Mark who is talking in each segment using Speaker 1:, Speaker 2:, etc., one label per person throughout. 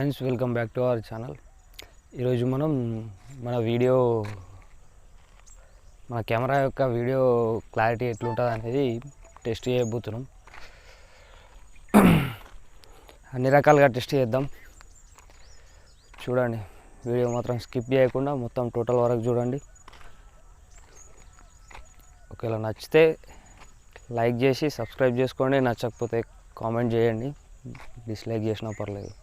Speaker 1: Friends, welcome back to our channel. ఈరోజు మనం మన కెమెరా యొక్క వీడియో క్లారిటీ ఎట్లుంటుంది అనేది టెస్ట్ చేయబోతున్నాం. అన్ని రకాలుగా టెస్ట్ చేద్దాం. చూడండి, వీడియో మాత్రం స్కిప్ చేయకుండా మొత్తం టోటల్ వరకు చూడండి. ఒకవేళ నచ్చితే లైక్ చేసి సబ్స్క్రైబ్ చేసుకోండి, నచ్చకపోతే కామెంట్ చేయండి, డిస్లైక్ చేసినా పర్లేదు.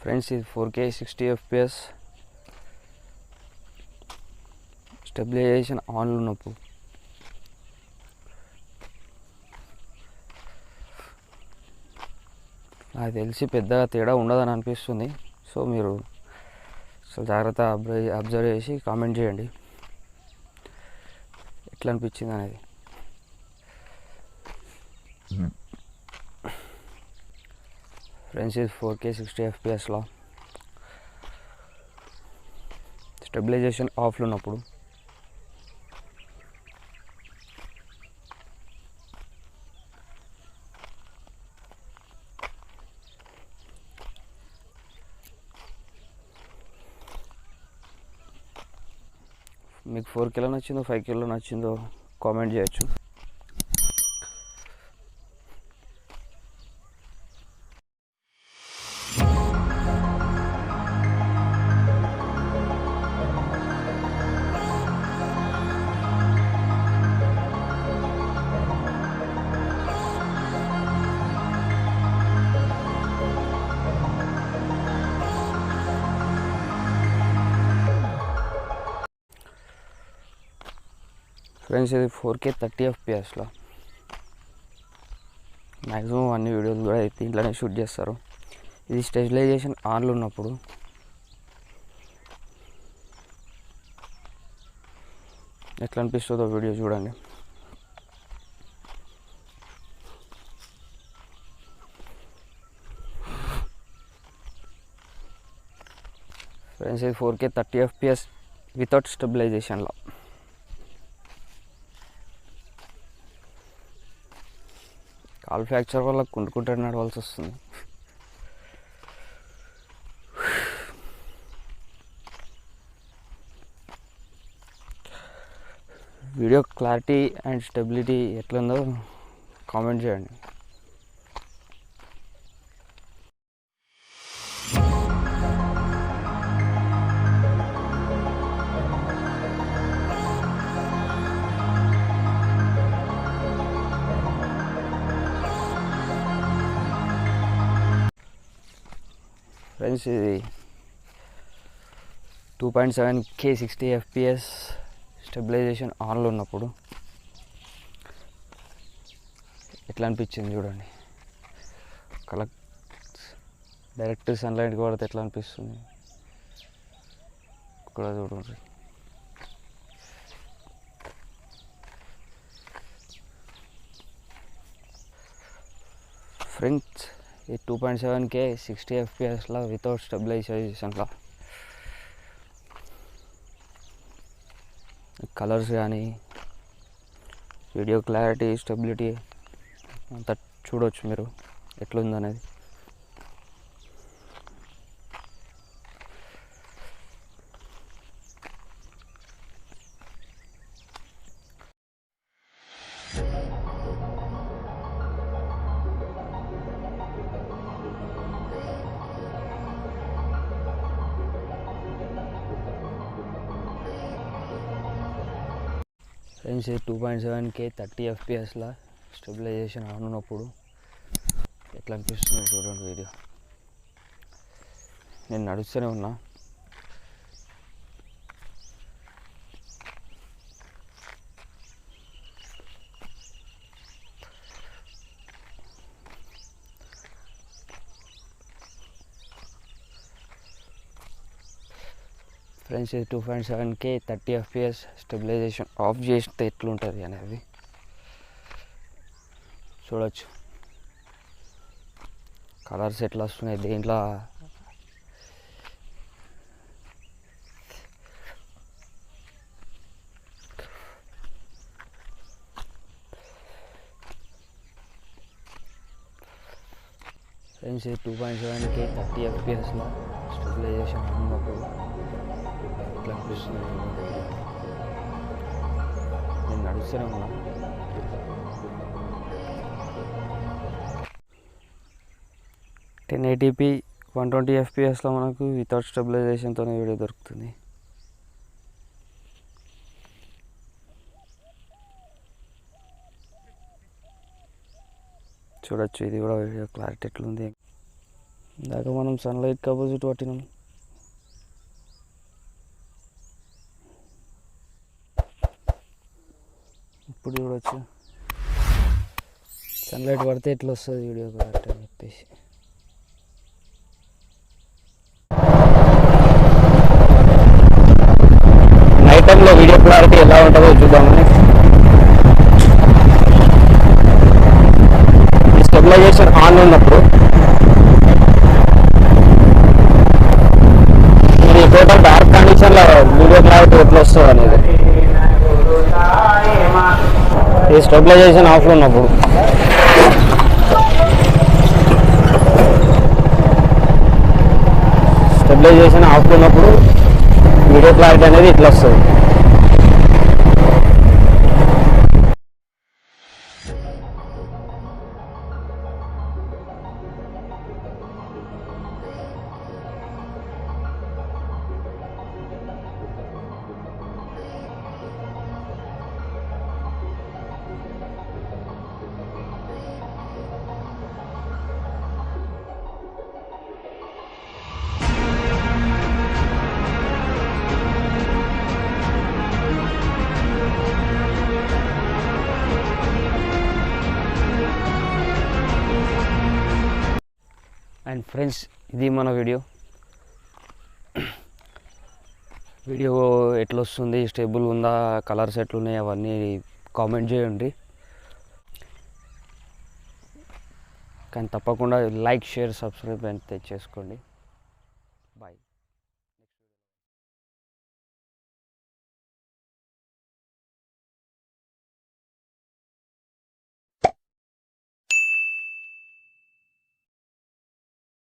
Speaker 1: ఫ్రెండ్స్, ఇది 4K 60 FPS స్టెబిలైజేషన్ ఆన్లో ఉన్నప్పుడు నాకు తెలిసి పెద్దగా తేడా ఉండదని అనిపిస్తుంది. సో మీరు అసలు జాగ్రత్త అబ్జర్వ్ చేసి కామెంట్ చేయండి ఎట్లా అనిపించింది అనేది. ఫ్రెండ్స్, ఇది 4K 60 FPSలో స్టెబిలైజేషన్ ఆఫ్లో ఉన్నప్పుడు మీకు 4Kలో నచ్చిందో 5Kలో నచ్చిందో కామెంట్ చేయొచ్చు. ఫ్రెండ్స్, ఇది 4K 30 FPSలో మ్యాక్సిమం అన్ని వీడియోలు కూడా దీంట్లోనే షూట్ చేస్తారు. ఇది స్టెబిలైజేషన్ ఆన్లో ఉన్నప్పుడు ఎట్లా అనిపిస్తుందో వీడియో చూడండి. ఫ్రెండ్స్, ఇది 4K 30 FPS వితౌట్ స్టెబిలైజేషన్లో. కాల్ ఫ్రాక్చర్ వల్ల కుంటుకుంటే నడవాల్సి వస్తుంది. వీడియో క్లారిటీ అండ్ స్టెబిలిటీ ఎట్లుందో కామెంట్ చేయండి. ఫ్రెండ్స్, ఇది 2.7K 60 FPS స్టెబిలైజేషన్ ఆన్లో ఉన్నప్పుడు ఎట్లా అనిపించింది చూడండి. డైరెక్ట్ సన్లైట్కి పడితే ఎట్లా అనిపిస్తుంది కూడా చూడండి. ఫ్రెండ్స్, ఈ 2.7K 60 FPSలో వితౌట్ స్టెబిలైజేషన్లో కలర్స్ కానీ వీడియో క్లారిటీ స్టెబిలిటీ అంతా చూడవచ్చు మీరు ఎట్లుందనేది. ఫ్రెండ్స్, 2.7K 30 FPSలో స్టెబిలైజేషన్ ఆన్ ఉన్నప్పుడు ఎట్లా అనిపిస్తుంది చూడండి వీడియో. నేను నడుస్తూనే ఉన్నా. Friends, 2.7K 30 FPS stabilisation of చేస్తే ఎట్లుంటుంది అనేది చూడవచ్చు. కలర్స్ ఎట్లా వస్తున్నాయి దేంట్లో. ఫ్రెండ్స్ ఇది 2.7K 30 FPSలో స్టెబిలైజేషన్ ఉన్నప్పుడు ఇట్లా అనిపిస్తుంది. నేను నడుస్తూనే ఉన్నా. $1080p 120 FPSలో మనకు వితౌట్ స్టెబిలైజేషన్తోనే వీడియో దొరుకుతుంది. చూడొచ్చు ఇది కూడా వీడియో క్లారిటీ ఎట్లుంది. ఇందాక మనం సన్లైట్కి ఆపోజిట్ పట్టినాం. ఇప్పుడు చూడొచ్చు సన్లైట్ పడితే ఎట్లా వస్తుంది వీడియో కరెక్ట్ అని చెప్పేసి. నైట్ టైంలో వీడియో క్లారిటీ ఎలా ఉంటుందో చూద్దామని. స్టెబిలైజేషన్ ఆన్ ఉన్నప్పుడు ఇది టోటల్ డార్క్ కండిషన్లో వీడియో క్లారిటీ ఎట్లా వస్తుంది అనేది. ఈ స్టెబిలైజేషన్ ఆఫ్లో ఉన్నప్పుడు వీడియో క్లారిటీ అనేది ఇట్లా వస్తుంది. అండ్ ఫ్రెండ్స్ ఇది మన వీడియో ఎట్లా వస్తుంది, స్టేబుల్ ఉందా, కలర్స్ ఎట్లున్నాయి అవన్నీ కామెంట్ చేయండి. కానీ తప్పకుండా లైక్, షేర్, సబ్స్క్రైబ్ అయితే చేసుకోండి.